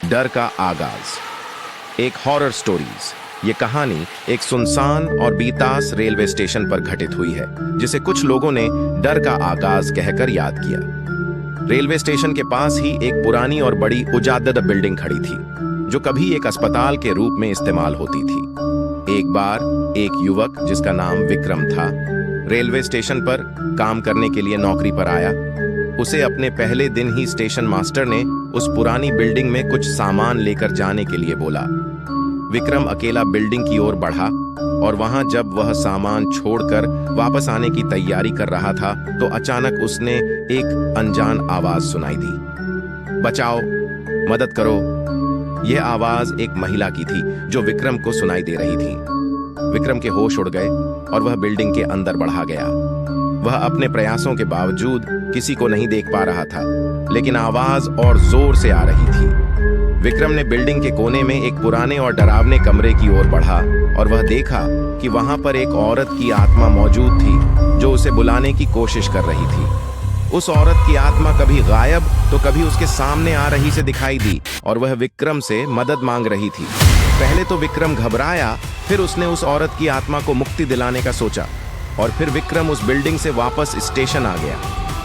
डर का आगाज। एक हॉरर स्टोरीज। ये कहानी एक सुनसान और बेतास रेलवे स्टेशन पर घटित हुई है, जिसे कुछ लोगों ने डर का आगाज कहकर याद किया। रेलवे स्टेशन के पास ही एक पुरानी और बड़ी उजादद बिल्डिंग खड़ी थी, जो कभी एक अस्पताल के रूप में इस्तेमाल होती थी। एक बार एक युवक जिसका नाम विक्रम था, रेलवे स्टेशन पर काम करने के लिए नौकरी पर आया। उसे अपने पहले दिन ही स्टेशन मास्टर ने उस पुरानी बिल्डिंग में कुछ सामान लेकर जाने के लिए बोला। विक्रम अकेला बिल्डिंग की ओर बढ़ा और वहां जब वह सामान छोड़कर वापस आने की तैयारी कर रहा था, तो अचानक उसने एक अनजान आवाज सुनाई दी। बचाओ, मदद करो। यह आवाज एक महिला की थी जो विक्रम को सुनाई दे रही थी। विक्रम के होश उड़ गए और वह बिल्डिंग के अंदर बढ़ा गया। वह अपने प्रयासों के बावजूद किसी को नहीं देख पा रहा था, लेकिन आवाज और जोर से आ रही थी। विक्रम ने बिल्डिंग के कोने में एक पुराने और डरावने कमरे की ओर बढ़ा और वह देखा कि वहां पर एक औरत की आत्मा मौजूद थी, जो उसे बुलाने की कोशिश कर रही थी। उस औरत की आत्मा कभी गायब तो कभी उसके सामने आ रही से दिखाई दी और वह विक्रम से मदद मांग रही थी। पहले तो विक्रम घबराया, फिर उसने उस औरत की आत्मा को मुक्ति दिलाने का सोचा और फिर विक्रम उस बिल्डिंग से वापस स्टेशन आ गया।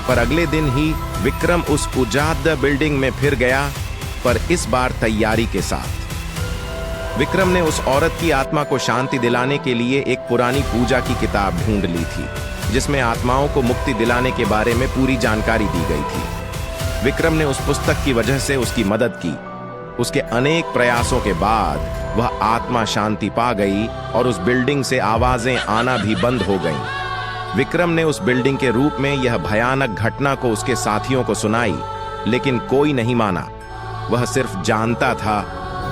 पर अगले दिन ही विक्रम उस उजाद बिल्डिंग में फिर गया, पर इस बार तैयारी के साथ। विक्रम ने उस औरत की आत्मा को शांति दिलाने के लिए एक पुरानी पूजा की किताब ढूंढ ली थी, जिसमें आत्माओं को मुक्ति दिलाने के बारे में पूरी जानकारी दी गई थी। विक्रम ने उस पुस्तक की वजह से उसकी मदद की। उसके अनेक प्रयासों के बाद वह आत्मा शांति पा गई और उस बिल्डिंग से आवाजें आना भी बंद हो गईं। विक्रम ने उस बिल्डिंग के रूप में यह भयानक घटना को उसके साथियों को सुनाई, लेकिन कोई नहीं माना। वह सिर्फ जानता था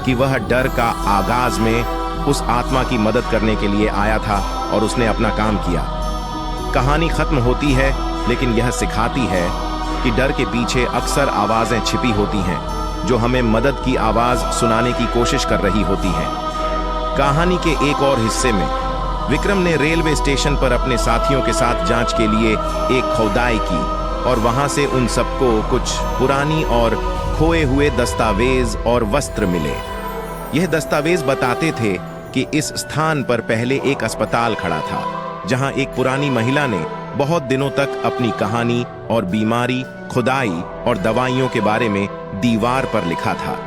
कि वह डर का आगाज में उस आत्मा की मदद करने के लिए आया था और उसने अपना काम किया। कहानी खत्म होती है, लेकिन यह सिखाती है कि डर के पीछे अक्सर आवाजें छिपी होती हैं, जो हमें मदद की आवाज सुनाने की कोशिश कर रही होती हैं। कहानी के एक और हिस्से में विक्रम ने रेलवे स्टेशन पर अपने साथियों के साथ जांच के लिए एक खुदाई की और वहां से उन सबको कुछ पुरानी और खोए हुए दस्तावेज और वस्त्र मिले। यह दस्तावेज बताते थे कि इस स्थान पर पहले एक अस्पताल खड़ा था, जहां एक पुरानी महिला ने बहुत दिनों तक अपनी कहानी और बीमारी, खुदाई और दवाइयों के बारे में दीवार पर लिखा था।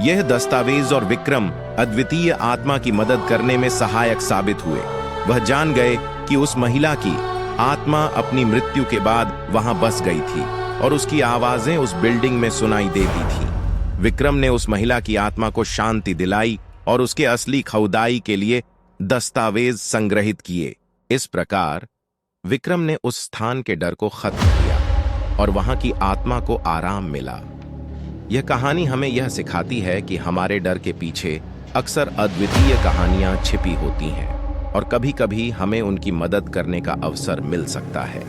यह दस्तावेज और विक्रम अद्वितीय आत्मा की मदद करने में सहायक साबित हुए। वह जान गए कि उस महिला की आत्मा अपनी मृत्यु के बाद वहां बस गई थी और उसकी आवाजें उस बिल्डिंग में सुनाई देती थी। विक्रम ने उस महिला की आत्मा को शांति दिलाई और उसके असली खुदाई के लिए दस्तावेज संग्रहित किए। इस प्रकार विक्रम ने उस स्थान के डर को खत्म किया और वहां की आत्मा को आराम मिला। यह कहानी हमें यह सिखाती है कि हमारे डर के पीछे अक्सर अद्वितीय कहानियां छिपी होती हैं और कभी-कभी हमें उनकी मदद करने का अवसर मिल सकता है।